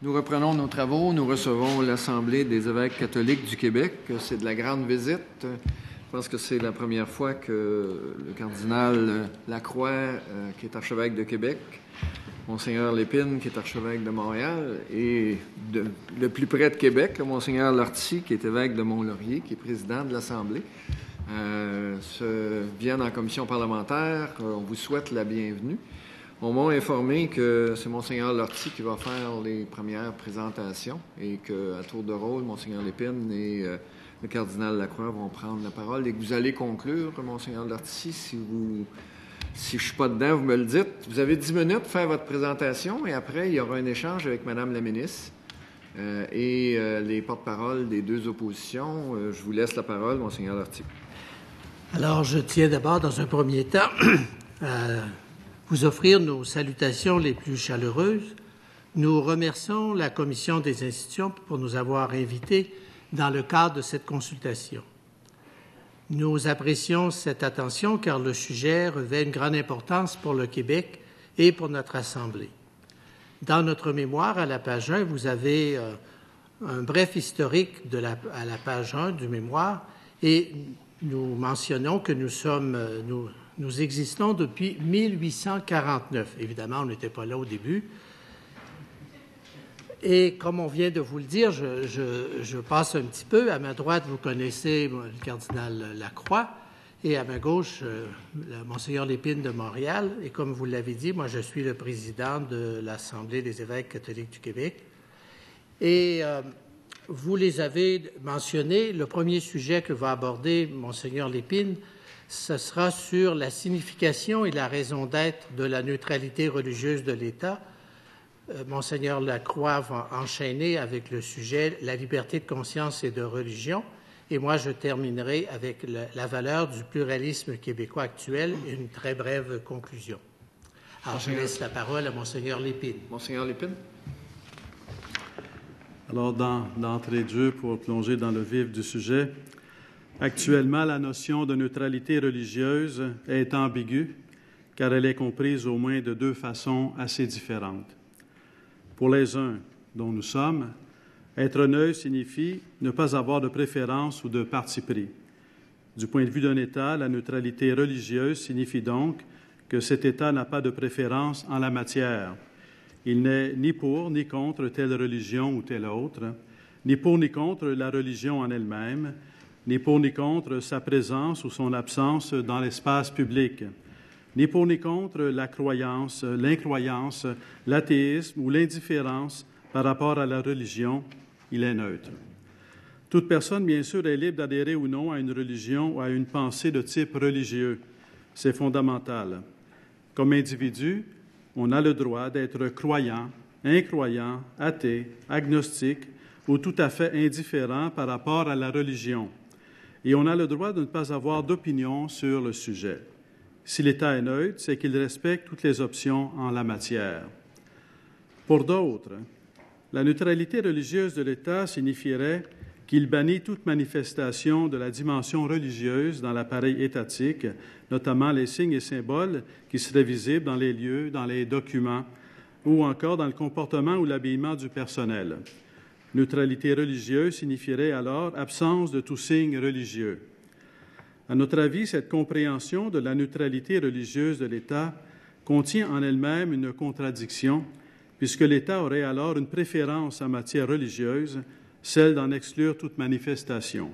Nous reprenons nos travaux. Nous recevons l'Assemblée des évêques catholiques du Québec. C'est de la grande visite. Je pense que c'est la première fois que le cardinal Lacroix, qui est archevêque de Québec, Monseigneur Lépine, qui est archevêque de Montréal, et le plus près de Québec, Monseigneur Lortie, qui est évêque de Mont-Laurier, qui est président de l'Assemblée, viennent en commission parlementaire. On vous souhaite la bienvenue. On m'a informé que c'est Monseigneur Lortie qui va faire les premières présentations et qu'à tour de rôle, Monseigneur Lépine et le cardinal Lacroix vont prendre la parole et que vous allez conclure, Monseigneur Lortie. Si je ne suis pas dedans, vous me le dites. Vous avez 10 minutes pour faire votre présentation et après, il y aura un échange avec Mme la ministre et les porte-paroles des deux oppositions. Je vous laisse la parole, Monseigneur Lortie. Alors, je tiens d'abord, dans un premier temps, à vous offrir nos salutations les plus chaleureuses. Nous remercions la Commission des institutions pour nous avoir invités dans le cadre de cette consultation. Nous apprécions cette attention car le sujet revêt une grande importance pour le Québec et pour notre Assemblée. Dans notre mémoire, à la page 1, vous avez un bref historique à la page 1 du mémoire et nous mentionnons que nous existons depuis 1849. Évidemment, on n'était pas là au début. Et comme on vient de vous le dire, je passe un petit peu. À ma droite, vous connaissez le cardinal Lacroix et à ma gauche, le Monseigneur Lépine de Montréal. Et comme vous l'avez dit, moi, je suis le président de l'Assemblée des évêques catholiques du Québec. Et vous les avez mentionnés. Le premier sujet que va aborder Monseigneur Lépine, ce sera sur la signification et la raison d'être de la neutralité religieuse de l'État. Monseigneur Lacroix va enchaîner avec le sujet « La liberté de conscience et de religion ». Et moi, je terminerai avec la valeur du pluralisme québécois actuel et une très brève conclusion. Alors, je laisse la parole à Monseigneur Lépine. Monseigneur Lépine. Alors, d'entrée de jeu, pour plonger dans le vif du sujet, actuellement, la notion de neutralité religieuse est ambiguë, car elle est comprise au moins de deux façons assez différentes. Pour les uns, dont nous sommes, être neutre signifie ne pas avoir de préférence ou de parti pris. Du point de vue d'un État, la neutralité religieuse signifie donc que cet État n'a pas de préférence en la matière. Il n'est ni pour ni contre telle religion ou telle autre, ni pour ni contre la religion en elle-même, ni pour ni contre sa présence ou son absence dans l'espace public, ni pour ni contre la croyance, l'incroyance, l'athéisme ou l'indifférence par rapport à la religion. Il est neutre. Toute personne, bien sûr, est libre d'adhérer ou non à une religion ou à une pensée de type religieux. C'est fondamental. Comme individu, on a le droit d'être croyant, incroyant, athée, agnostique ou tout à fait indifférent par rapport à la religion. Et on a le droit de ne pas avoir d'opinion sur le sujet. Si l'État est neutre, c'est qu'il respecte toutes les options en la matière. Pour d'autres, la neutralité religieuse de l'État signifierait qu'il bannit toute manifestation de la dimension religieuse dans l'appareil étatique, notamment les signes et symboles qui seraient visibles dans les lieux, dans les documents ou encore dans le comportement ou l'habillement du personnel. Neutralité religieuse signifierait alors absence de tout signe religieux. À notre avis, cette compréhension de la neutralité religieuse de l'État contient en elle-même une contradiction, puisque l'État aurait alors une préférence en matière religieuse, celle d'en exclure toute manifestation.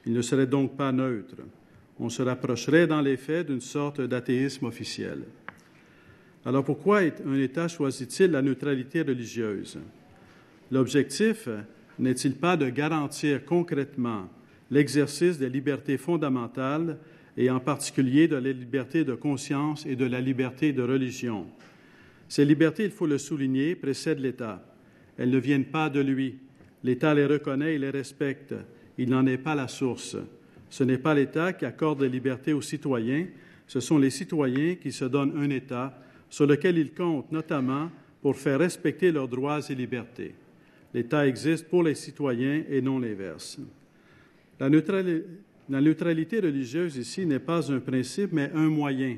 Il ne serait donc pas neutre. On se rapprocherait dans les faits d'une sorte d'athéisme officiel. Alors pourquoi un État choisit-il la neutralité religieuse? L'objectif n'est-il pas de garantir concrètement l'exercice des libertés fondamentales et en particulier de la liberté de conscience et de la liberté de religion? Ces libertés, il faut le souligner, précèdent l'État. Elles ne viennent pas de lui. L'État les reconnaît et les respecte. Il n'en est pas la source. Ce n'est pas l'État qui accorde les libertés aux citoyens, ce sont les citoyens qui se donnent un État sur lequel ils comptent notamment pour faire respecter leurs droits et libertés. L'État existe pour les citoyens et non l'inverse. La neutralité religieuse ici n'est pas un principe, mais un moyen.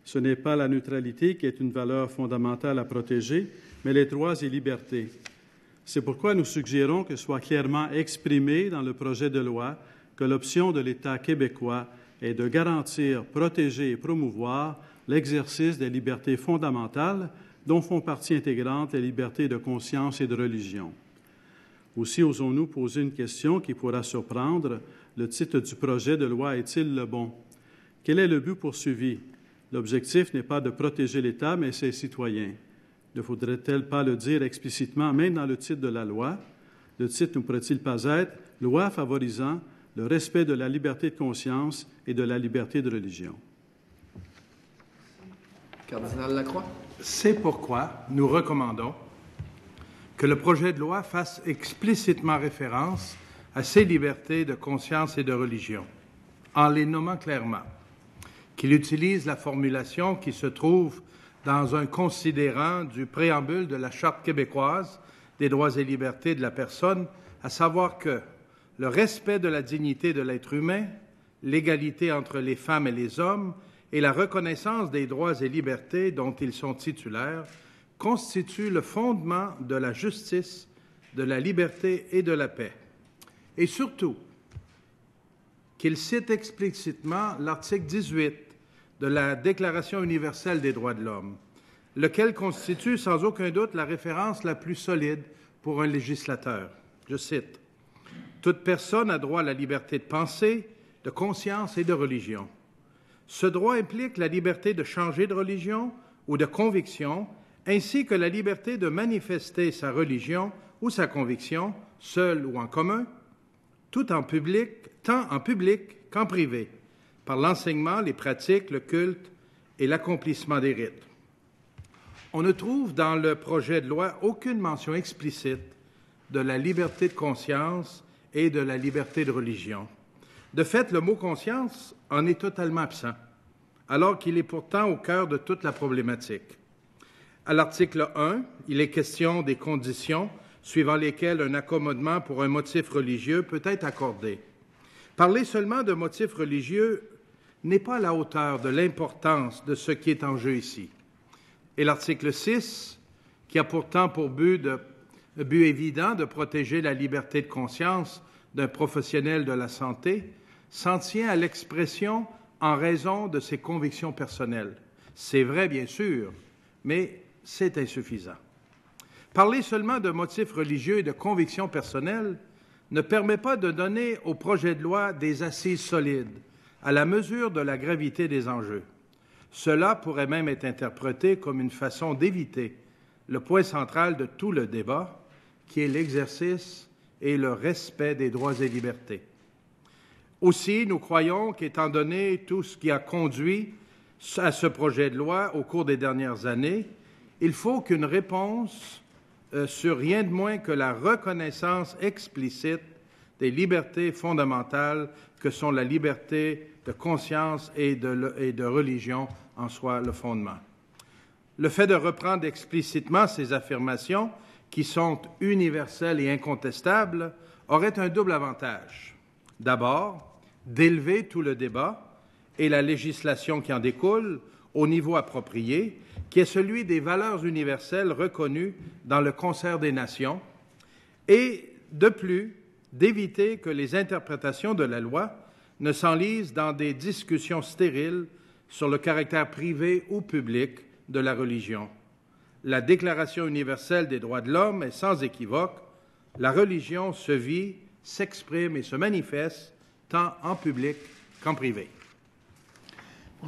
Ce n'est pas la neutralité qui est une valeur fondamentale à protéger, mais les droits et libertés. C'est pourquoi nous suggérons que soit clairement exprimé dans le projet de loi que l'option de l'État québécois est de garantir, protéger et promouvoir l'exercice des libertés fondamentales dont font partie intégrante les libertés de conscience et de religion. Aussi, osons-nous poser une question qui pourra surprendre. Le titre du projet de loi est-il le bon? Quel est le but poursuivi? L'objectif n'est pas de protéger l'État, mais ses citoyens. Ne faudrait-il pas le dire explicitement, même dans le titre de la loi? Le titre ne pourrait-il pas être « Loi favorisant le respect de la liberté de conscience et de la liberté de religion ». Cardinal Lacroix. C'est pourquoi nous recommandons que le projet de loi fasse explicitement référence à ces libertés de conscience et de religion, en les nommant clairement, qu'il utilise la formulation qui se trouve dans un considérant du préambule de la Charte québécoise des droits et libertés de la personne, à savoir que le respect de la dignité de l'être humain, l'égalité entre les femmes et les hommes et la reconnaissance des droits et libertés dont ils sont titulaires constituent le fondement de la justice, de la liberté et de la paix. Et surtout, qu'il cite explicitement l'article 18 de la Déclaration universelle des droits de l'homme, lequel constitue sans aucun doute la référence la plus solide pour un législateur. Je cite, « Toute personne a droit à la liberté de pensée, de conscience et de religion. Ce droit implique la liberté de changer de religion ou de conviction, ainsi que la liberté de manifester sa religion ou sa conviction, seule ou en commun, tant en public qu'en privé, par l'enseignement, les pratiques, le culte et l'accomplissement des rites. » On ne trouve dans le projet de loi aucune mention explicite de la liberté de conscience et de la liberté de religion. De fait, le mot « conscience » en est totalement absent, alors qu'il est pourtant au cœur de toute la problématique. À l'article 1, il est question des conditions suivant lesquelles un accommodement pour un motif religieux peut être accordé. Parler seulement de motif religieux n'est pas à la hauteur de l'importance de ce qui est en jeu ici. Et l'article 6, qui a pourtant pour but évident de protéger la liberté de conscience d'un professionnel de la santé, s'en tient à l'expression « en raison de ses convictions personnelles ». C'est vrai, bien sûr, mais c'est insuffisant. Parler seulement de motifs religieux et de convictions personnelles ne permet pas de donner au projet de loi des assises solides, à la mesure de la gravité des enjeux. Cela pourrait même être interprété comme une façon d'éviter le point central de tout le débat, qui est l'exercice et le respect des droits et libertés. Aussi, nous croyons qu'étant donné tout ce qui a conduit à ce projet de loi au cours des dernières années, il faut qu'une réponse sur rien de moins que la reconnaissance explicite des libertés fondamentales que sont la liberté de conscience et de religion en soit le fondement. Le fait de reprendre explicitement ces affirmations, qui sont universelles et incontestables, aurait un double avantage. D'abord, d'élever tout le débat et la législation qui en découle au niveau approprié, qui est celui des valeurs universelles reconnues dans le concert des nations, et de plus, d'éviter que les interprétations de la loi ne s'enlisent dans des discussions stériles sur le caractère privé ou public de la religion. La Déclaration universelle des droits de l'homme est sans équivoque. La religion se vit, s'exprime et se manifeste tant en public qu'en privé.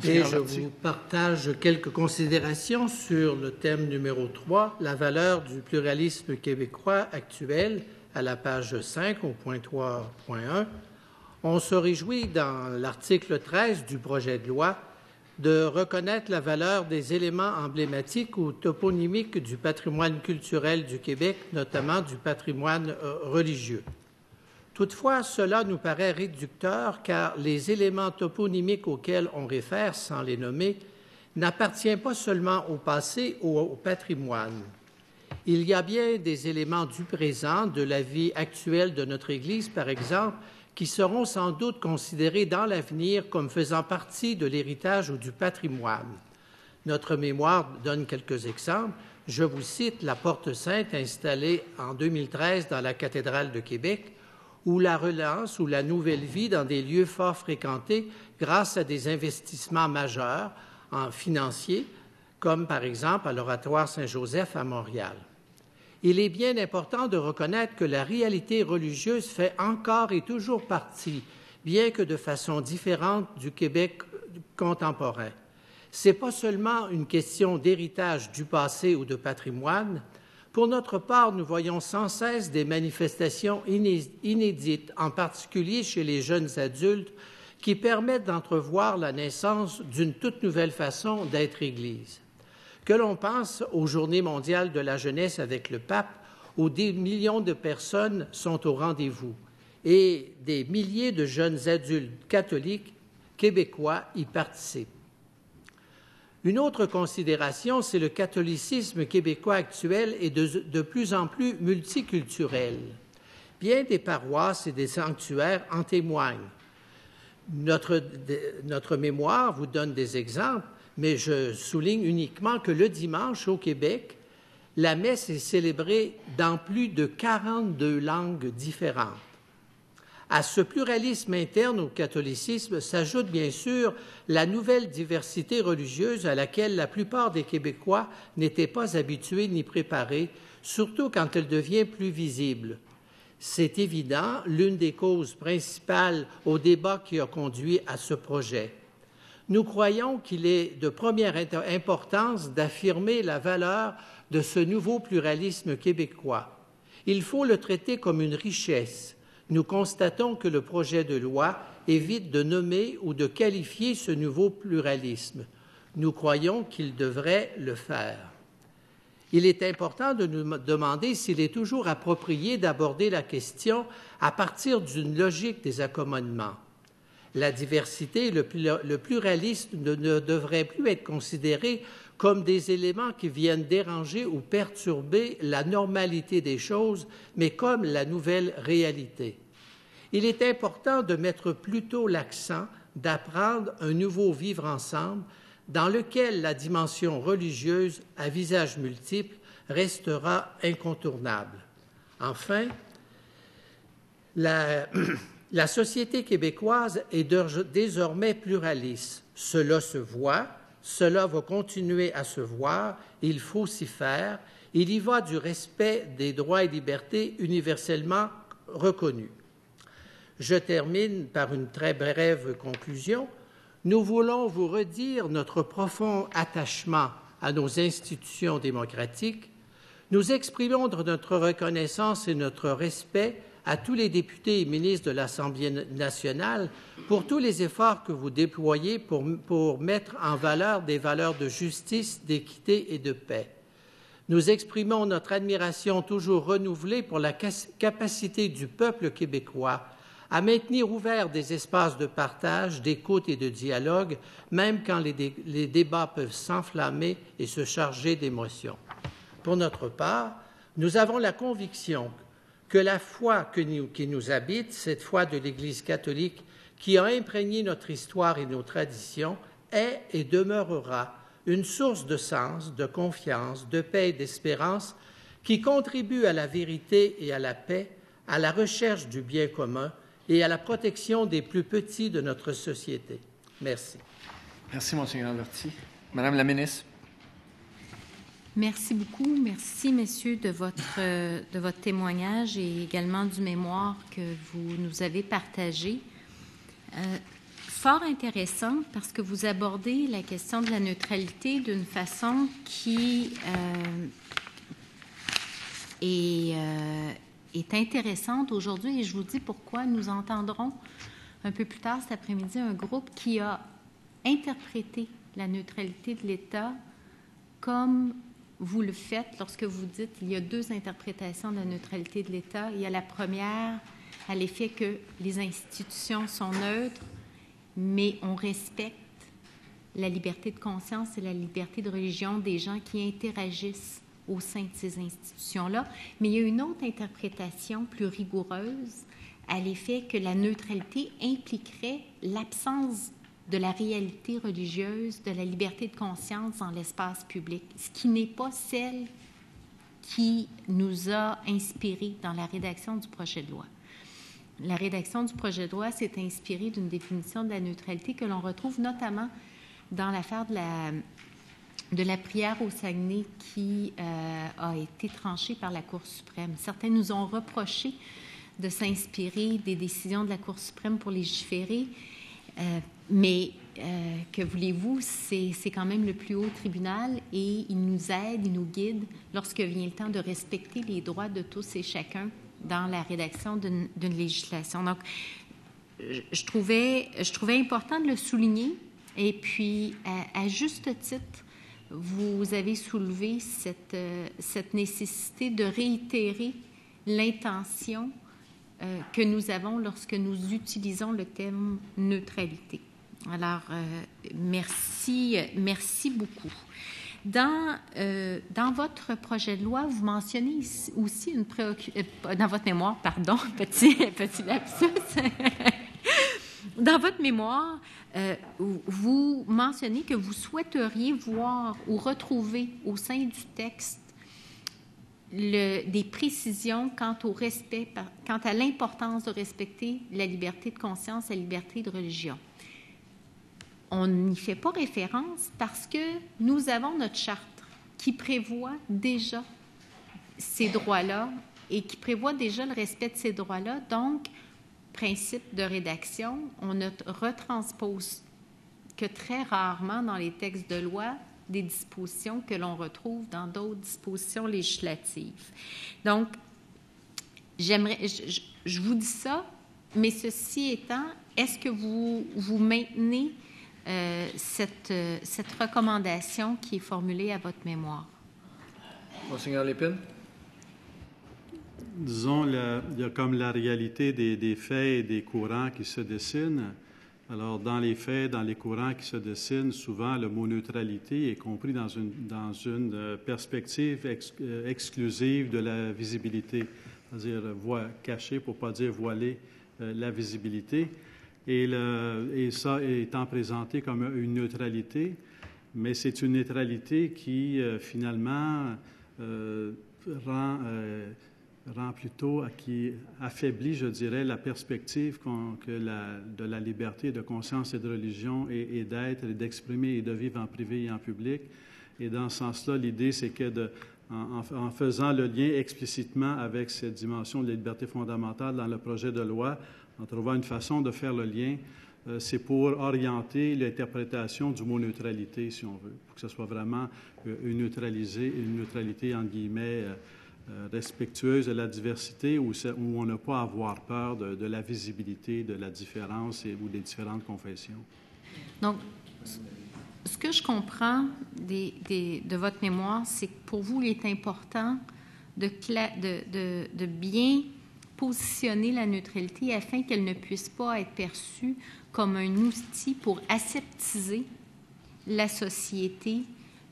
Et je vous partage quelques considérations sur le thème numéro 3, la valeur du pluralisme québécois actuel, à la page 5, au point 3.1. On se réjouit dans l'article 13 du projet de loi de reconnaître la valeur des éléments emblématiques ou toponymiques du patrimoine culturel du Québec, notamment du patrimoine religieux. Toutefois, cela nous paraît réducteur car les éléments toponymiques auxquels on réfère, sans les nommer, n'appartiennent pas seulement au passé ou au patrimoine. Il y a bien des éléments du présent, de la vie actuelle de notre Église, par exemple, qui seront sans doute considérés dans l'avenir comme faisant partie de l'héritage ou du patrimoine. Notre mémoire donne quelques exemples. Je vous cite la Porte Sainte installée en 2013 dans la cathédrale de Québec, ou la relance ou la nouvelle vie dans des lieux fort fréquentés grâce à des investissements majeurs financiers, comme par exemple à l'Oratoire Saint-Joseph à Montréal. Il est bien important de reconnaître que la réalité religieuse fait encore et toujours partie, bien que de façon différente, du Québec contemporain. Ce n'est pas seulement une question d'héritage du passé ou de patrimoine. Pour notre part, nous voyons sans cesse des manifestations inédites, en particulier chez les jeunes adultes, qui permettent d'entrevoir la naissance d'une toute nouvelle façon d'être Église. Que l'on pense aux Journées mondiales de la jeunesse avec le pape, où des millions de personnes sont au rendez-vous et des milliers de jeunes adultes catholiques québécois y participent. Une autre considération, c'est le catholicisme québécois actuel est de plus en plus multiculturel. Bien des paroisses et des sanctuaires en témoignent. Notre mémoire vous donne des exemples, mais je souligne uniquement que le dimanche au Québec, la messe est célébrée dans plus de 42 langues différentes. À ce pluralisme interne au catholicisme s'ajoute bien sûr la nouvelle diversité religieuse à laquelle la plupart des Québécois n'étaient pas habitués ni préparés, surtout quand elle devient plus visible. C'est évident, l'une des causes principales au débat qui a conduit à ce projet. Nous croyons qu'il est de première importance d'affirmer la valeur de ce nouveau pluralisme québécois. Il faut le traiter comme une richesse. Nous constatons que le projet de loi évite de nommer ou de qualifier ce nouveau pluralisme. Nous croyons qu'il devrait le faire. Il est important de nous demander s'il est toujours approprié d'aborder la question à partir d'une logique des accommodements. La diversité et le pluralisme ne devraient plus être considérés comme des éléments qui viennent déranger ou perturber la normalité des choses, mais comme la nouvelle réalité. Il est important de mettre plutôt l'accent d'apprendre un nouveau vivre ensemble dans lequel la dimension religieuse à visage multiple restera incontournable. Enfin, la société québécoise est désormais pluraliste. Cela se voit, cela va continuer à se voir, il faut s'y faire. Il y va du respect des droits et libertés universellement reconnus. Je termine par une très brève conclusion. Nous voulons vous redire notre profond attachement à nos institutions démocratiques. Nous exprimons notre reconnaissance et notre respect à tous les députés et ministres de l'Assemblée nationale pour tous les efforts que vous déployez pour mettre en valeur des valeurs de justice, d'équité et de paix. Nous exprimons notre admiration toujours renouvelée pour la capacité du peuple québécois à maintenir ouverts des espaces de partage, d'écoute et de dialogue, même quand les débats peuvent s'enflammer et se charger d'émotions. Pour notre part, nous avons la conviction que la foi qui nous habite, cette foi de l'Église catholique qui a imprégné notre histoire et nos traditions, est et demeurera une source de sens, de confiance, de paix et d'espérance qui contribue à la vérité et à la paix, à la recherche du bien commun et à la protection des plus petits de notre société. Merci. Merci, Monseigneur Lortie. Madame la ministre. Merci beaucoup. Merci, messieurs, de votre témoignage et également du mémoire que vous nous avez partagé. Fort intéressant parce que vous abordez la question de la neutralité d'une façon qui est intéressante aujourd'hui et je vous dis pourquoi. Nous entendrons un peu plus tard cet après-midi un groupe qui a interprété la neutralité de l'État comme vous le faites lorsque vous dites qu'il y a deux interprétations de la neutralité de l'État. Il y a la première à l'effet que les institutions sont neutres, mais on respecte la liberté de conscience et la liberté de religion des gens qui interagissent au sein de ces institutions-là. Mais il y a une autre interprétation plus rigoureuse à l'effet que la neutralité impliquerait l'absence de la réalité religieuse, de la liberté de conscience dans l'espace public, ce qui n'est pas celle qui nous a inspirés dans la rédaction du projet de loi. La rédaction du projet de loi s'est inspirée d'une définition de la neutralité que l'on retrouve notamment dans l'affaire de la prière au Saguenay qui a été tranchée par la Cour suprême. Certains nous ont reproché de s'inspirer des décisions de la Cour suprême pour légiférer, mais que voulez-vous, c'est quand même le plus haut tribunal et il nous aide, il nous guide lorsque vient le temps de respecter les droits de tous et chacun dans la rédaction d'une législation. Donc, je trouvais important de le souligner et puis, à juste titre, vous avez soulevé cette nécessité de réitérer l'intention que nous avons lorsque nous utilisons le terme neutralité. Alors, merci beaucoup. Dans votre projet de loi, vous mentionnez aussi une préoccupation, dans votre mémoire, pardon, petit lapsus. Dans votre mémoire, vous mentionnez que vous souhaiteriez voir ou retrouver au sein du texte des précisions quant à l'importance de respecter la liberté de conscience et la liberté de religion. On n'y fait pas référence parce que nous avons notre charte qui prévoit déjà ces droits-là et qui prévoit déjà le respect de ces droits-là. Donc, principe de rédaction, on ne retranspose que très rarement dans les textes de loi des dispositions que l'on retrouve dans d'autres dispositions législatives. Donc, je vous dis ça, mais ceci étant, est-ce que vous maintenez cette recommandation qui est formulée à votre mémoire? Monseigneur Lépine? Disons, il y a comme la réalité des faits et des courants qui se dessinent. Alors, dans les faits, dans les courants qui se dessinent, souvent, le mot neutralité est compris dans une perspective exclusive de la visibilité, c'est-à-dire cacher, pour ne pas dire voiler, la visibilité. Et ça étant présenté comme une neutralité, mais c'est une neutralité qui, finalement, rend plutôt, qui affaiblit, je dirais, la perspective de la liberté de conscience et de religion et d'être, et d'exprimer et de vivre en privé et en public. Et dans ce sens-là, l'idée, c'est que en faisant le lien explicitement avec cette dimension de la liberté fondamentale dans le projet de loi, en trouvant une façon de faire le lien, c'est pour orienter l'interprétation du mot neutralité, si on veut, pour que ce soit vraiment une neutralité, entre guillemets, respectueuse de la diversité, où on n'a pas à avoir peur de la visibilité, de la différence ou des différentes confessions. Donc, ce que je comprends de votre mémoire, c'est que pour vous, il est important de bien positionner la neutralité afin qu'elle ne puisse pas être perçue comme un outil pour aseptiser la société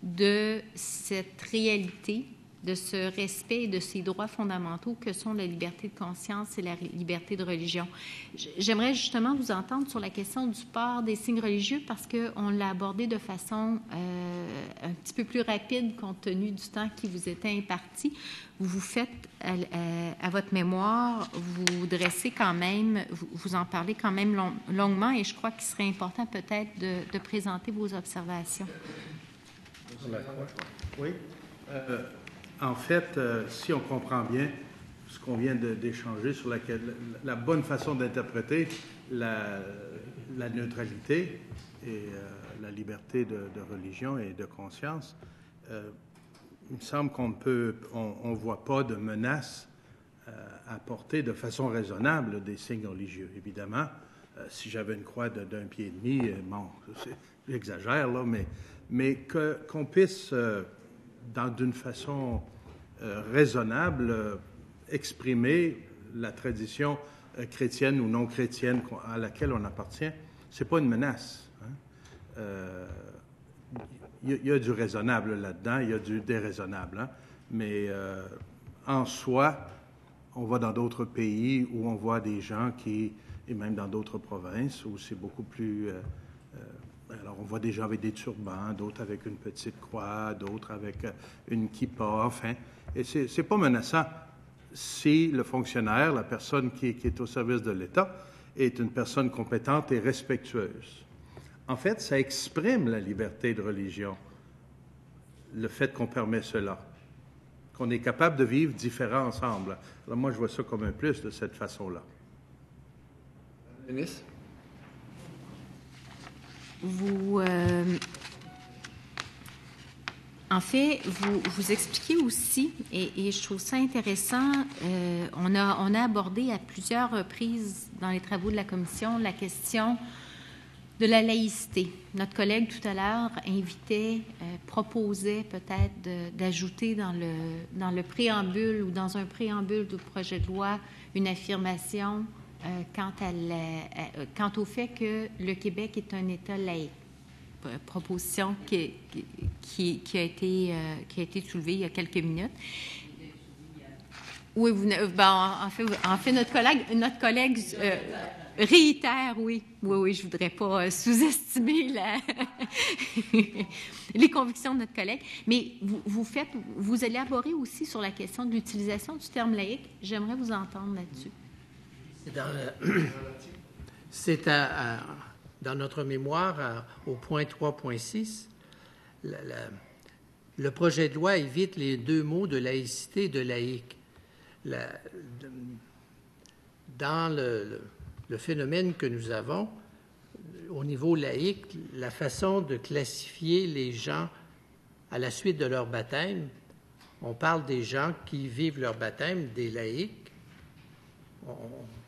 de cette réalité, de ce respect et de ces droits fondamentaux que sont la liberté de conscience et la liberté de religion. J'aimerais justement vous entendre sur la question du port des signes religieux parce qu'on l'a abordé de façon un petit peu plus rapide compte tenu du temps qui vous était imparti. Vous faites, à votre mémoire, vous dressez quand même, vous en parlez quand même longuement et je crois qu'il serait important peut-être de présenter vos observations. Oui. En fait, si on comprend bien ce qu'on vient d'échanger sur la bonne façon d'interpréter la neutralité et la liberté de religion et de conscience, il me semble qu'on ne voit pas de menace à porter de façon raisonnable des signes religieux. Évidemment, si j'avais une croix d'un pied et demi, bon, j'exagère là, mais qu'on puisse d'une façon raisonnable, exprimer la tradition chrétienne ou non chrétienne à laquelle on appartient, c'est pas une menace. Hein? Il y a du raisonnable là-dedans, il y a du déraisonnable. Hein? Mais en soi, on va dans d'autres pays où on voit des gens et même dans d'autres provinces, où c'est beaucoup plus on voit des gens avec des turbans, d'autres avec une petite croix, d'autres avec une kippa, enfin. Et c'est pas menaçant si le fonctionnaire, la personne qui est au service de l'État, est une personne compétente et respectueuse. En fait, ça exprime la liberté de religion, le fait qu'on permet cela, qu'on est capable de vivre différents ensemble. Alors moi, je vois ça comme un plus de cette façon-là. Ministre? En fait, vous expliquez aussi, et je trouve ça intéressant, on a abordé à plusieurs reprises dans les travaux de la Commission la question de la laïcité. Notre collègue tout à l'heure proposait peut-être d'ajouter dans le préambule ou dans un préambule du projet de loi une affirmation quant au fait que le Québec est un État laïque. Proposition qui a été soulevée il y a quelques minutes. Oui, en fait, notre collègue réitère, oui, je voudrais pas sous-estimer les convictions de notre collègue, mais vous élaborez aussi sur la question de l'utilisation du terme laïque. J'aimerais vous entendre là-dessus. Dans notre mémoire, au point 3.6, le projet de loi évite les deux mots de laïcité et de laïque. Dans le phénomène que nous avons, au niveau laïque, la façon de classifier les gens à la suite de leur baptême, on parle des gens qui vivent leur baptême, des laïcs,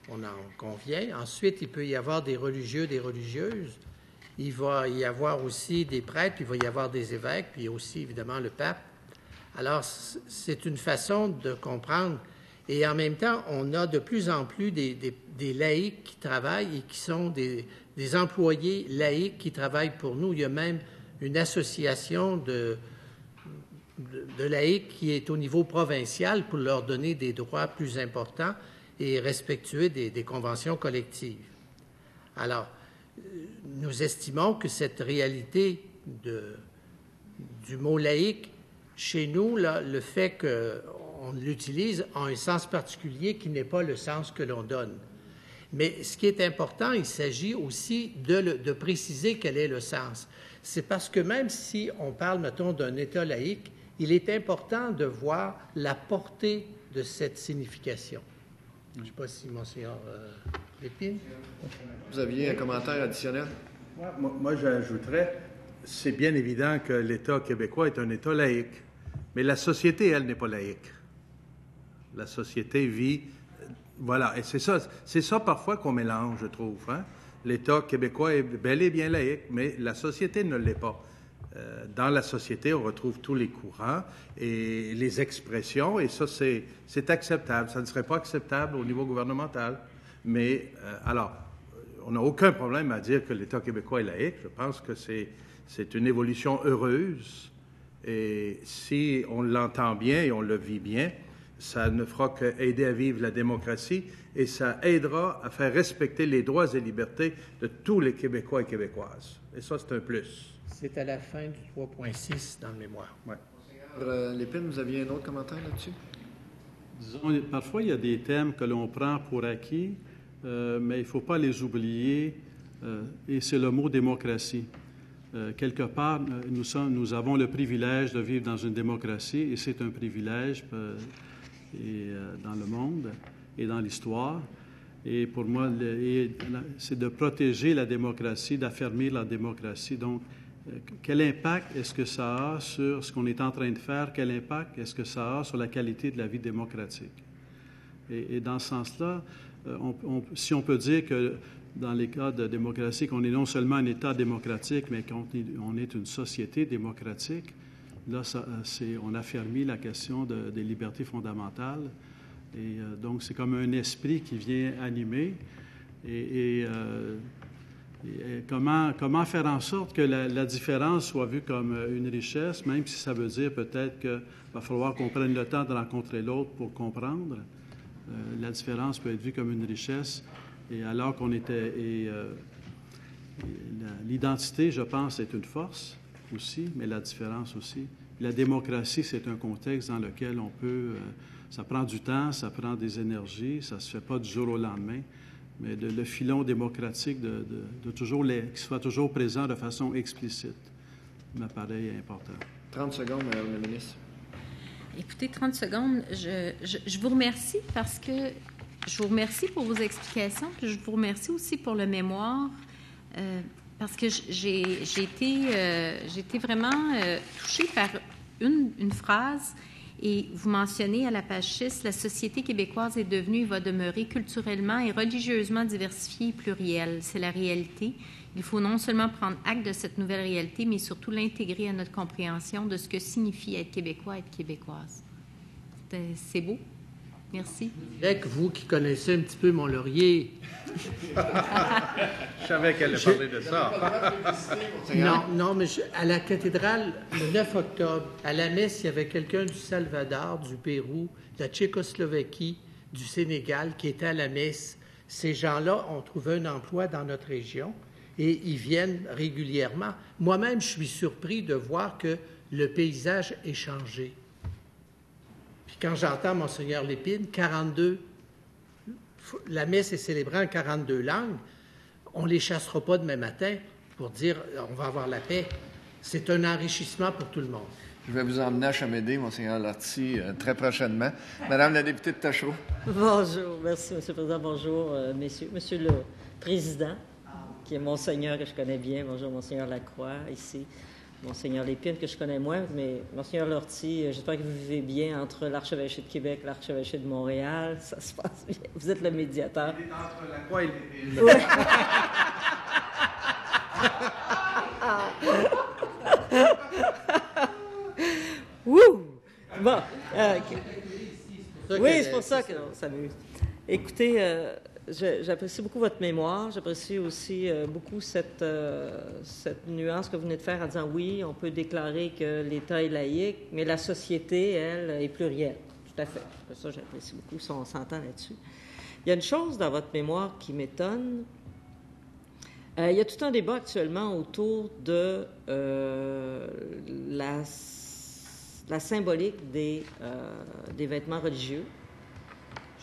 on en convient. Ensuite, il peut y avoir des religieux, des religieuses. Il va y avoir aussi des prêtres, puis il va y avoir des évêques, puis aussi, évidemment, le pape. Alors, c'est une façon de comprendre. Et en même temps, on a de plus en plus des laïcs qui travaillent et qui sont des employés laïcs qui travaillent pour nous. Il y a même une association de laïcs qui est au niveau provincial pour leur donner des droits plus importants et respectueux des conventions collectives. Alors, nous estimons que cette réalité du mot laïque, chez nous, là, le fait qu'on l'utilise a un sens particulier qui n'est pas le sens que l'on donne. Mais ce qui est important, il s'agit aussi de préciser quel est le sens. C'est parce que même si on parle, mettons, d'un État laïque, il est important de voir la portée de cette signification. Je ne sais pas si Monseigneur Lépine. Vous aviez un commentaire additionnel? Moi, j'ajouterais, c'est bien évident que l'État québécois est un État laïque, mais la société, elle, n'est pas laïque. La société vit... Voilà, et c'est ça parfois qu'on mélange, je trouve. Hein? L'État québécois est bel et bien laïque, mais la société ne l'est pas. Dans la société, on retrouve tous les courants et les expressions, et ça, c'est acceptable. Ça ne serait pas acceptable au niveau gouvernemental. Mais, alors, on n'a aucun problème à dire que l'État québécois est laïque. Je pense que c'est une évolution heureuse. Et si on l'entend bien et on le vit bien, ça ne fera qu'aider à vivre la démocratie et ça aidera à faire respecter les droits et libertés de tous les Québécois et Québécoises. Et ça, c'est un plus. C'est à la fin du 3.6 dans le mémoire. Ouais. Lépine, vous aviez un autre commentaire là-dessus? Disons, parfois, il y a des thèmes que l'on prend pour acquis, mais il ne faut pas les oublier, et c'est le mot démocratie. Quelque part, nous avons le privilège de vivre dans une démocratie, et c'est un privilège dans le monde et dans l'histoire. Et pour moi, c'est de protéger la démocratie, d'affermir la démocratie. Donc, quel impact est-ce que ça a sur ce qu'on est en train de faire? Quel impact est-ce que ça a sur la qualité de la vie démocratique? Et dans ce sens-là, si on peut dire que dans les cas de démocratie, qu'on est non seulement un État démocratique, mais qu'on est une société démocratique, là, on affermit la question des libertés fondamentales. Et donc, c'est comme un esprit qui vient animer. Et comment faire en sorte que la différence soit vue comme une richesse, même si ça veut dire peut-être qu'il va falloir qu'on prenne le temps de rencontrer l'autre pour comprendre. La différence peut être vue comme une richesse. Et alors qu'on était... L'identité, je pense, est une force aussi, mais la différence aussi. La démocratie, c'est un contexte dans lequel on peut... ça prend du temps, ça prend des énergies, ça ne se fait pas du jour au lendemain, mais le filon démocratique qui soit toujours présent de façon explicite m'apparaît important. 30 secondes, Mme la ministre. Écoutez, 30 secondes, je vous remercie parce que je vous remercie pour vos explications, puis je vous remercie aussi pour le mémoire, parce que j'ai été vraiment touchée par une phrase, et vous mentionnez à la page 6, « La société québécoise est devenue et va demeurer culturellement et religieusement diversifiée et plurielle. C'est la réalité. Il faut non seulement prendre acte de cette nouvelle réalité, mais surtout l'intégrer à notre compréhension de ce que signifie être québécois, être québécoise. » C'est beau. Merci. Je dirais que vous qui connaissez un petit peu Mont-Laurier... Je savais qu'elle allait parler de ça. Non, mais à la cathédrale, le 9 octobre, à la messe, il y avait quelqu'un du Salvador, du Pérou, de la Tchécoslovaquie, du Sénégal qui était à la messe. Ces gens-là ont trouvé un emploi dans notre région et ils viennent régulièrement. Moi-même, je suis surpris de voir que le paysage est changé. Puis quand j'entends Monseigneur Lépine, 42, la messe est célébrée en 42 langues, on ne les chassera pas demain matin pour dire on va avoir la paix. C'est un enrichissement pour tout le monde. Je vais vous emmener à Chamédé, Monseigneur Lortie, très prochainement. Madame la députée de Tachereau. Bonjour, merci, M. le Président. Bonjour, messieurs. Monsieur le Président, qui est Monseigneur que je connais bien. Bonjour, Monseigneur Lacroix, ici. Monseigneur Lépine, que je connais moins, mais Monseigneur Lortie, j'espère que vous vivez bien entre l'Archevêché de Québec et l'Archevêché de Montréal. Ça se passe bien. Vous êtes le médiateur. Il est entre Lacroix et Lépine. Wouh! Bon. Oui, c'est pour ça qu'on s'amuse. Écoutez, j'apprécie beaucoup votre mémoire. J'apprécie aussi beaucoup cette nuance que vous venez de faire en disant oui, on peut déclarer que l'État est laïque, mais la société, elle, est plurielle. Tout à fait. Ça, j'apprécie beaucoup. Ça, on s'entend là-dessus. Il y a une chose dans votre mémoire qui m'étonne. Il y a tout un débat actuellement autour de la symbolique des vêtements religieux.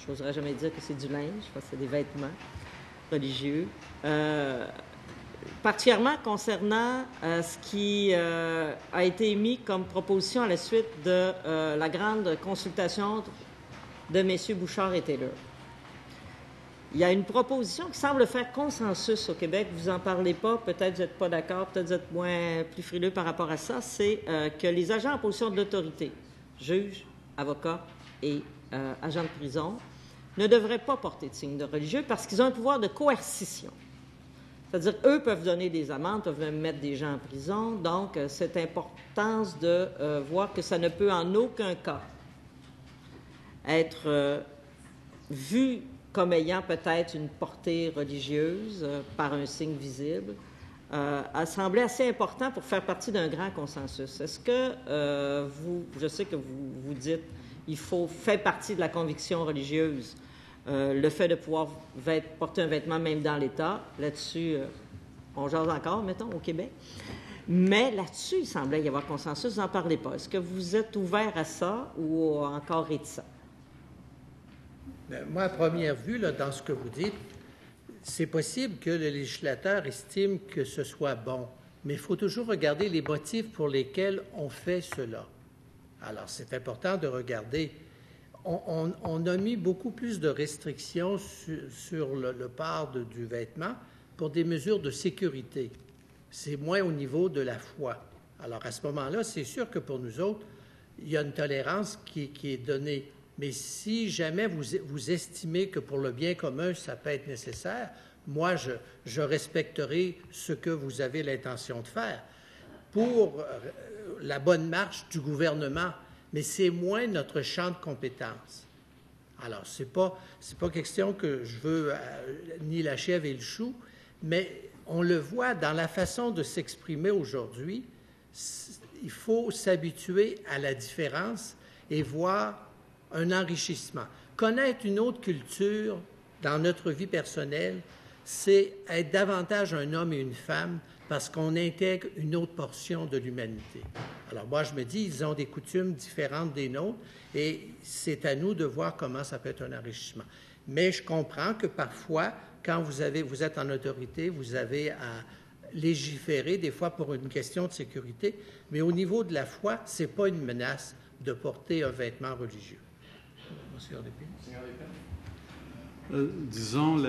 Je n'oserais jamais dire que c'est du linge, je pense que c'est des vêtements religieux. Particulièrement concernant ce qui a été émis comme proposition à la suite de la grande consultation de M. Bouchard et Taylor. Il y a une proposition qui semble faire consensus au Québec. Vous n'en parlez pas, peut-être vous n'êtes pas d'accord, peut-être vous êtes moins plus frileux par rapport à ça. C'est que les agents en position d'autorité, juges, avocats et agents de prison, ne devraient pas porter de signes de religieux parce qu'ils ont un pouvoir de coercition. C'est-à-dire, eux peuvent donner des amendes, peuvent même mettre des gens en prison. Donc, cette importance de voir que ça ne peut en aucun cas être vu comme ayant peut-être une portée religieuse par un signe visible, a semblé assez important pour faire partie d'un grand consensus. Est-ce que je sais que vous dites, il fait partie de la conviction religieuse, le fait de pouvoir porter un vêtement même dans l'État. Là-dessus, on jase encore, mettons, au Québec. Mais là-dessus, il semblait y avoir consensus. Vous n'en parlez pas. Est-ce que vous êtes ouvert à ça ou encore réticent? Moi, à première vue, là, dans ce que vous dites, c'est possible que le législateur estime que ce soit bon, mais il faut toujours regarder les motifs pour lesquels on fait cela. Alors, c'est important de regarder. On a mis beaucoup plus de restrictions sur le port du vêtement pour des mesures de sécurité. C'est moins au niveau de la foi. Alors, à ce moment-là, c'est sûr que pour nous autres, il y a une tolérance qui est donnée. Mais si jamais vous estimez que pour le bien commun, ça peut être nécessaire, moi, je respecterai ce que vous avez l'intention de faire pour la bonne marche du gouvernement, mais c'est moins notre champ de compétences. Alors, c'est pas question que je veux ni la chèvre et le chou, mais on le voit dans la façon de s'exprimer aujourd'hui. Il faut s'habituer à la différence et voir un enrichissement. Connaître une autre culture dans notre vie personnelle, c'est être davantage un homme et une femme parce qu'on intègre une autre portion de l'humanité. Alors moi, je me dis, ils ont des coutumes différentes des nôtres et c'est à nous de voir comment ça peut être un enrichissement. Mais je comprends que parfois, quand vous êtes en autorité, vous avez à légiférer, des fois pour une question de sécurité, mais au niveau de la foi, ce n'est pas une menace de porter un vêtement religieux. Monsieur Lépine. Disons,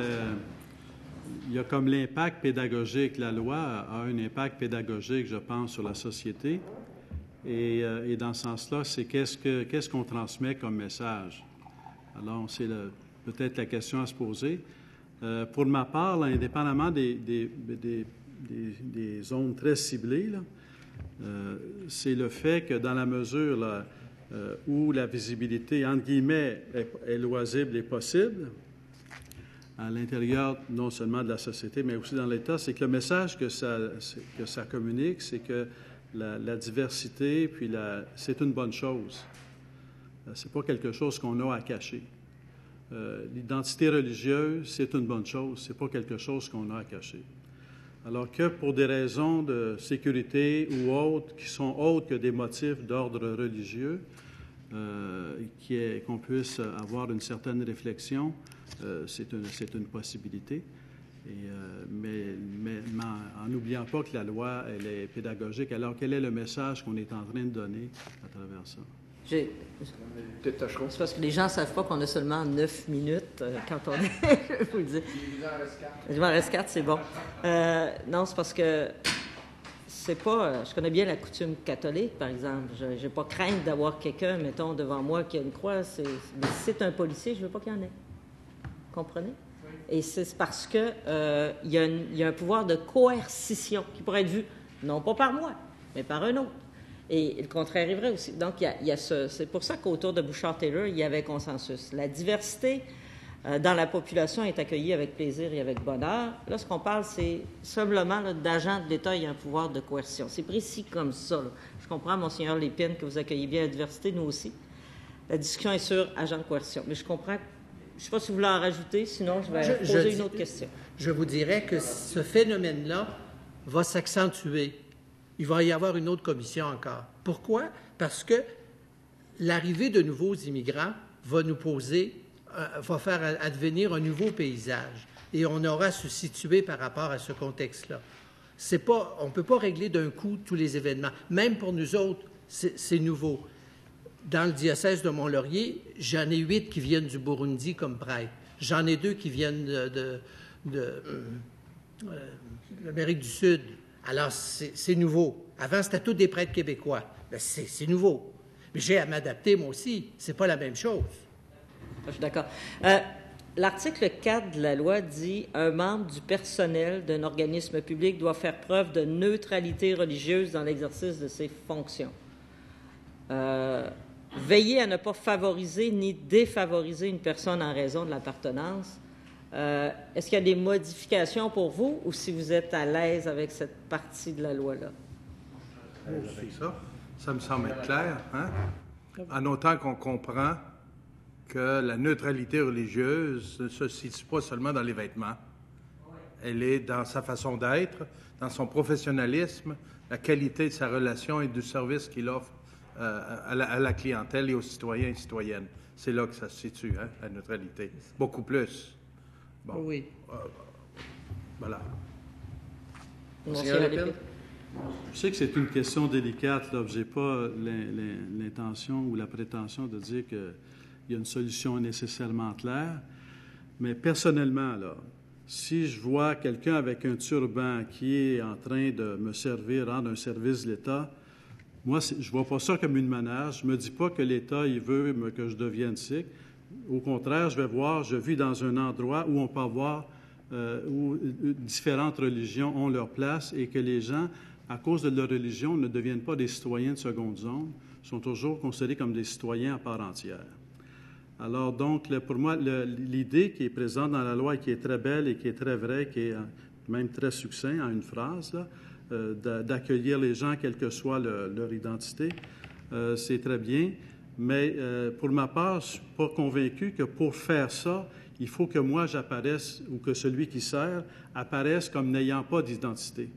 il y a comme l'impact pédagogique. La loi a un impact pédagogique, je pense, sur la société. Et dans ce sens-là, c'est qu'est-ce qu'on transmet comme message? Alors, c'est peut-être la question à se poser. Pour ma part, là, indépendamment des zones très ciblées, c'est le fait que dans la mesure là, où la visibilité, entre guillemets, est loisible et possible, à l'intérieur non seulement de la société, mais aussi dans l'État, c'est que le message que ça communique, c'est que la diversité, puis c'est une bonne chose. C'est pas quelque chose qu'on a à cacher. L'identité religieuse, c'est une bonne chose. C'est pas quelque chose qu'on a à cacher. Alors que pour des raisons de sécurité ou autres, qui sont autres que des motifs d'ordre religieux, qu'on puisse avoir une certaine réflexion, c'est une possibilité. Mais en n'oubliant pas que la loi, elle est pédagogique. Alors, quel est le message qu'on est en train de donner à travers ça? C'est parce que les gens ne savent pas qu'on a seulement 9 minutes quand on est. Je vous le dis. Il m'en reste 4, c'est bon. Non, c'est parce que c'est pas. Je connais bien la coutume catholique, par exemple. Je n'ai pas crainte d'avoir quelqu'un, mettons, devant moi qui a une croix. Mais si c'est un policier, je ne veux pas qu'il y en ait. Comprenez? Et c'est parce que il y a un pouvoir de coercition qui pourrait être vu, non pas par moi, mais par un autre. Et le contraire est vrai aussi. Donc, c'est pour ça qu'autour de Bouchard-Taylor, il y avait consensus. La diversité dans la population est accueillie avec plaisir et avec bonheur. Là, ce qu'on parle, c'est simplement d'agents de l'État ayant un pouvoir de coercition. C'est précis comme ça. Là. Je comprends, Monseigneur Lépine, que vous accueillez bien la diversité, nous aussi. La discussion est sur agents de coercition. Mais je comprends. Je ne sais pas si vous voulez en rajouter, sinon je vais poser une autre question. Je vous dirais que ce phénomène-là va s'accentuer. Il va y avoir une autre commission encore. Pourquoi? Parce que l'arrivée de nouveaux immigrants va nous va faire advenir un nouveau paysage. Et on aura à se situer par rapport à ce contexte-là. On ne peut pas régler d'un coup tous les événements. Même pour nous autres, c'est nouveau. Dans le diocèse de Mont-Laurier, j'en ai 8 qui viennent du Burundi comme prêtres. J'en ai 2 qui viennent de l'Amérique du Sud. Alors, c'est nouveau. Avant, c'était tous des prêtres québécois. Bien, c'est nouveau. Mais j'ai à m'adapter, moi aussi. C'est pas la même chose. Je suis d'accord. L'article 4 de la loi dit « Un membre du personnel d'un organisme public doit faire preuve de neutralité religieuse dans l'exercice de ses fonctions. Veiller à ne pas favoriser ni défavoriser une personne en raison de l'appartenance. » Est-ce qu'il y a des modifications pour vous ou si vous êtes à l'aise avec cette partie de la loi-là? Ça me semble être clair, hein? En autant qu'on comprend que la neutralité religieuse ne se situe pas seulement dans les vêtements. Elle est dans sa façon d'être, dans son professionnalisme, la qualité de sa relation et du service qu'il offre à la clientèle et aux citoyens et citoyennes. C'est là que ça se situe, hein, la neutralité. Beaucoup plus. Bon. Oui. Voilà. Je sais que c'est une question délicate. Je n'ai pas l'intention ou la prétention de dire qu'il y a une solution nécessairement claire. Mais personnellement, là, si je vois quelqu'un avec un turban qui est en train de me servir, rendre un service de l'État, moi, je ne vois pas ça comme une menace. Je ne me dis pas que l'État, il veut que je devienne sikh. Au contraire, je vis dans un endroit où on peut avoir, où différentes religions ont leur place et que les gens, à cause de leur religion, ne deviennent pas des citoyens de seconde zone, sont toujours considérés comme des citoyens à part entière. Alors donc, pour moi, l'idée qui est présente dans la loi et qui est très belle et qui est très vraie, qui est même très succinct en une phrase, là, d'accueillir les gens, quelle que soit leur identité, c'est très bien. Mais pour ma part, je ne suis pas convaincu que pour faire ça, il faut que moi j'apparaisse ou que celui qui sert apparaisse comme n'ayant pas d'identité.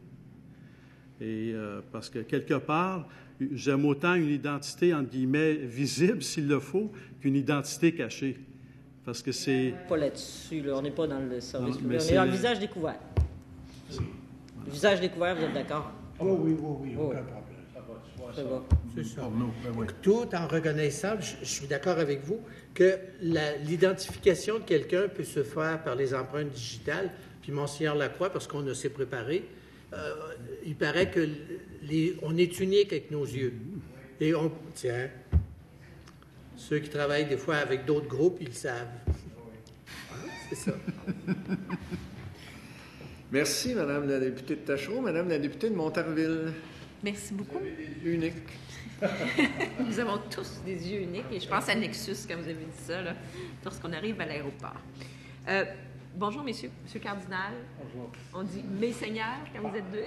Et parce que quelque part, j'aime autant une identité, entre guillemets, visible s'il le faut, qu'une identité cachée. Parce que c'est... Pas là-dessus, là. On n'est pas dans le service public. On c'est est dans le visage découvert. Le visage découvert, vous êtes d'accord? Oui, aucun problème. C'est bon. C'est ça. Pour nous, oui. Tout en reconnaissant, je suis d'accord avec vous, que l'identification de quelqu'un peut se faire par les empreintes digitales. Puis Monseigneur Lacroix, parce qu'on s'est préparé, il paraît que on est unique avec nos yeux. Et tiens, ceux qui travaillent des fois avec d'autres groupes, ils le savent. C'est ça. Merci, Madame la députée de Tachereau. Madame la députée de Montarville. Merci beaucoup. Unique. Nous avons tous des yeux uniques et je pense à Nexus, quand vous avez dit ça, là, lorsqu'on arrive à l'aéroport. Bonjour, messieurs. Monsieur le cardinal. Bonjour. On dit « mes seigneurs » quand vous êtes deux.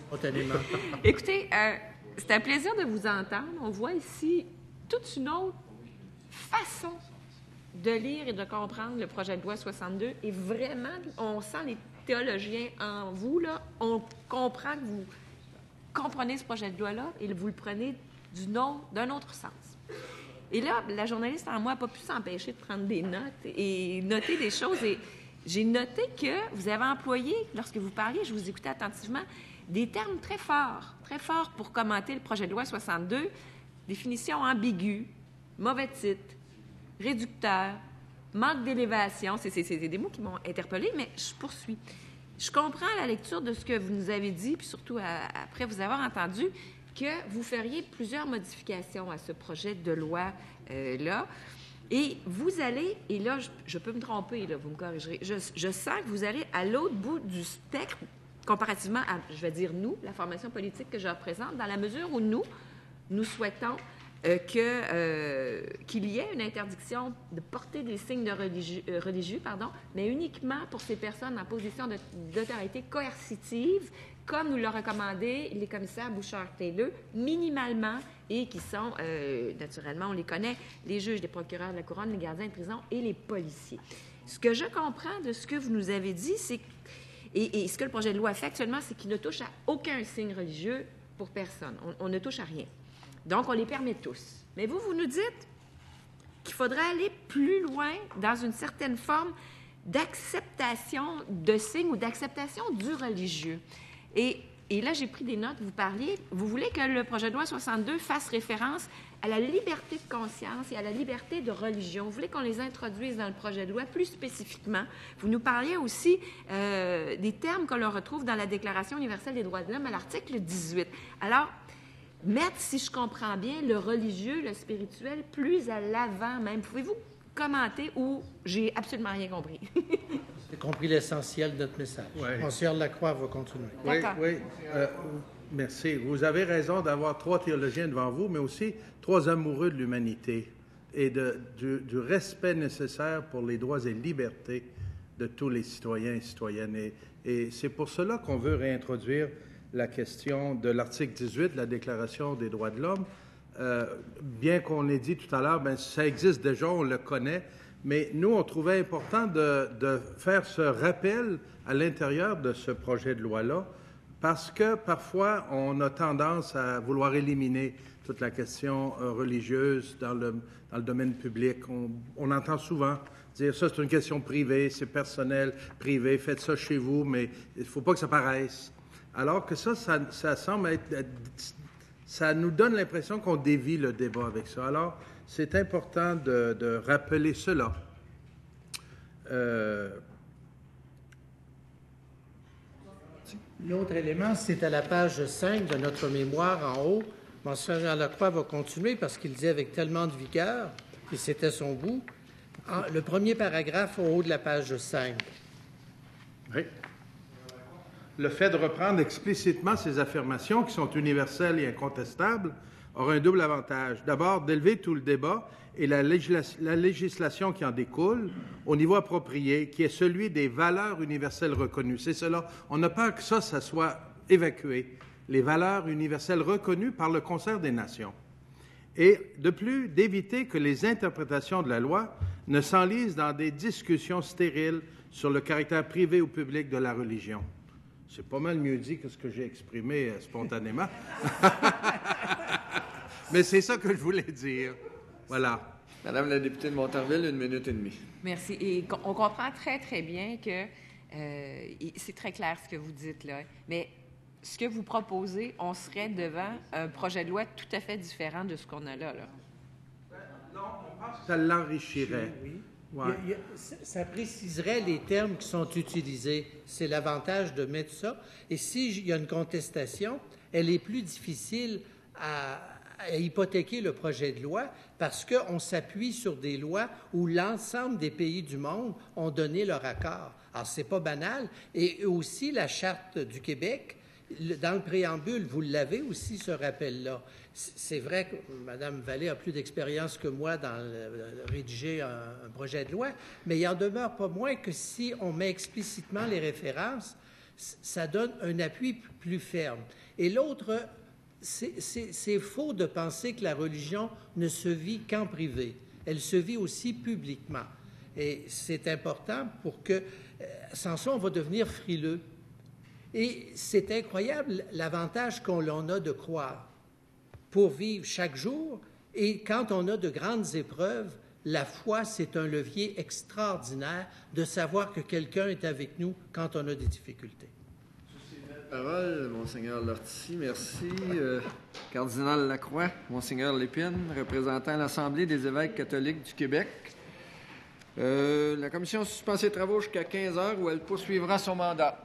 Spontanément. Écoutez, c'est un plaisir de vous entendre. On voit ici toute une autre façon de lire et de comprendre le projet de loi 62. Et vraiment, on sent les théologiens en vous, là. On comprend que vous comprenez ce projet de loi-là et vous le prenez d'un autre sens. Et là, la journaliste en moi n'a pas pu s'empêcher de prendre des notes et noter des choses. Et j'ai noté que vous avez employé, lorsque vous parliez, je vous écoutais attentivement, des termes très forts pour commenter le projet de loi 62. Définition ambiguë, mauvais titre, réducteur, manque d'élévation. C'est des mots qui m'ont interpellée, mais je poursuis. Je comprends à la lecture de ce que vous nous avez dit, puis surtout après vous avoir entendu, que vous feriez plusieurs modifications à ce projet de loi-là. Et vous allez, et là, je peux me tromper, là, vous me corrigerez, je sens que vous allez à l'autre bout du spectre, comparativement à, je vais dire nous, la formation politique que je représente, dans la mesure où nous souhaitons qu'il y ait une interdiction de porter des signes de religieux, mais uniquement pour ces personnes en position d'autorité coercitive, comme nous l'a recommandé les commissaires Bouchard-Taylor, minimalement, et qui sont, naturellement, on les connaît, les juges, les procureurs de la couronne, les gardiens de prison et les policiers. Ce que je comprends de ce que vous nous avez dit, c'est et ce que le projet de loi fait actuellement, c'est qu'il ne touche à aucun signe religieux pour personne. On ne touche à rien. Donc, on les permet tous. Mais vous nous dites qu'il faudrait aller plus loin dans une certaine forme d'acceptation de signes ou d'acceptation du religieux. Et là, j'ai pris des notes, vous parliez, vous voulez que le projet de loi 62 fasse référence à la liberté de conscience et à la liberté de religion. Vous voulez qu'on les introduise dans le projet de loi plus spécifiquement. Vous nous parliez aussi des termes qu'on retrouve dans la Déclaration universelle des droits de l'homme à l'article 18. Alors, mettre, si je comprends bien, le religieux, le spirituel, plus à l'avant même. Pouvez-vous commenter ou j'ai absolument rien compris? J'ai compris l'essentiel de notre message. Ouais. Monsieur Lacroix va continuer. Oui. Merci. Vous avez raison d'avoir 3 théologiens devant vous, mais aussi 3 amoureux de l'humanité et du respect nécessaire pour les droits et libertés de tous les citoyens et citoyennes. Et c'est pour cela qu'on veut réintroduire la question de l'article 18 de la Déclaration des droits de l'homme. Bien qu'on ait dit tout à l'heure, ça existe déjà, on le connaît, mais nous, on trouvait important de faire ce rappel à l'intérieur de ce projet de loi-là, parce que parfois, on a tendance à vouloir éliminer toute la question religieuse dans le domaine public. On entend souvent dire ça, c'est une question privée, c'est personnel, privé, faites ça chez vous, mais il ne faut pas que ça paraisse. Alors que ça semble être... Ça nous donne l'impression qu'on dévie le débat avec ça. Alors, c'est important de rappeler cela. L'autre élément, c'est à la page 5 de notre mémoire en haut. Monseigneur Lacroix va continuer parce qu'il dit avec tellement de vigueur, et c'était son goût, le premier paragraphe au haut de la page 5. Oui. Le fait de reprendre explicitement ces affirmations qui sont universelles et incontestables aura un double avantage. D'abord, d'élever tout le débat et la législation qui en découle au niveau approprié, qui est celui des valeurs universelles reconnues. C'est cela. On a peur que ça soit évacué. Les valeurs universelles reconnues par le Concert des Nations. et, de plus, d'éviter que les interprétations de la loi ne s'enlisent dans des discussions stériles sur le caractère privé ou public de la religion. C'est pas mal mieux dit que ce que j'ai exprimé spontanément. Mais c'est ça que je voulais dire. Voilà. Madame la députée de Montarville, 1 minute et demie. Merci. Et on comprend très, très bien que c'est très clair ce que vous dites là. Mais ce que vous proposez, on serait devant un projet de loi tout à fait différent de ce qu'on a là. Non, on pense que ça l'enrichirait. Oui. Ouais. Ça préciserait les termes qui sont utilisés. C'est l'avantage de mettre ça. Et s'il y a une contestation, elle est plus difficile à hypothéquer le projet de loi parce qu'on s'appuie sur des lois où l'ensemble des pays du monde ont donné leur accord. Alors, c'est pas banal. Et aussi, la Charte du Québec, dans le préambule, vous l'avez aussi, ce rappel-là. C'est vrai que Mme Vallée a plus d'expérience que moi dans rédiger un projet de loi, mais il en demeure pas moins que si on met explicitement les références, ça donne un appui plus ferme. Et l'autre, c'est faux de penser que la religion ne se vit qu'en privé. Elle se vit aussi publiquement. Et c'est important pour que, sans ça, on va devenir frileux. Et c'est incroyable l'avantage qu'on a de croire pour vivre chaque jour. Et quand on a de grandes épreuves, la foi, c'est un levier extraordinaire de savoir que quelqu'un est avec nous quand on a des difficultés. Parole, Monseigneur Lortie, merci. Cardinal Lacroix, Monseigneur Lépine, représentant l'Assemblée des évêques catholiques du Québec. La Commission suspend ses travaux jusqu'à 15 heures où elle poursuivra son mandat.